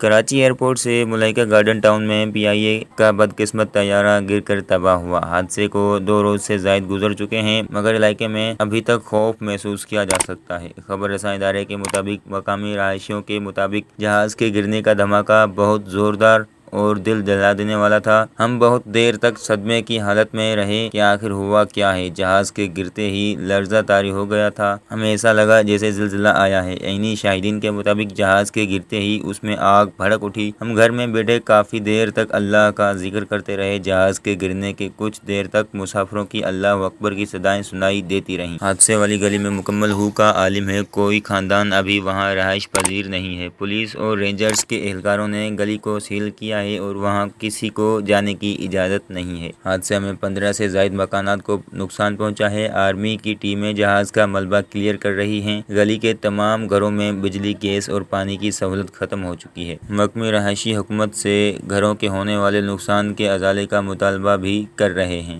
Karachi airport سے ملائکہ garden town میں PIA کا بدقسمت طیارہ گر کر تباہ ہوا۔ حادثے کو 2 روز سے زائد گزر چکے ہیں مگر علاقے میں ابھی تک خوف محسوس کیا جا سکتا ہے۔ خبر رساں ادارے کے مطابق مقامی رہائشیوں کے مطابق جہاز کے گرنے کا دھماکہ بہت زوردار اور دل دہلا دینے والا تھا۔ ہم بہت دیر تک صدمے کی حالت میں رہے کہ آخر ہوا کیا ہے۔ جہاز کے گرتے ہی لرزہ طاری ہو گیا تھا، ہمیں ایسا لگا جیسے زلزلہ آیا ہے۔ عینی شاہدین کے مطابق جہاز کے گرتے ہی اس میں آگ بھڑک اٹھی۔ ہم گھر میں بیٹھے کافی دیر تک اللہ کا ذکر کرتے رہے۔ جہاز کے گرنے کے کچھ دیر تک مسافروں کی اللہ اکبر کی صدائیں سنائی دیتی رہیں۔ حادثے والی گلی میں مکمل ہو کا عالم ہے، کوئی خاندان ابھی وہاں رہائش پذیر نہیں ہے۔ پولیس اور رینجرز کے اہلکاروں نے گلی کو سیل کیا ہے اور وہاں کسی کو جانے کی اجازت نہیں ہے۔ حادثے میں 15 سے زائد مکانات کو نقصان پہنچا ہے۔ آرمی کی ٹیمیں جہاز کا ملبہ کلیئر کر رہی ہیں۔ گلی کے تمام گھروں میں بجلی، گیس اور پانی کی سہولت ختم ہو چکی ہے۔ محکمہ رہائشی حکومت سے گھروں کے ہونے والے نقصان کے ازالے کا مطالبہ بھی کر رہے ہیں۔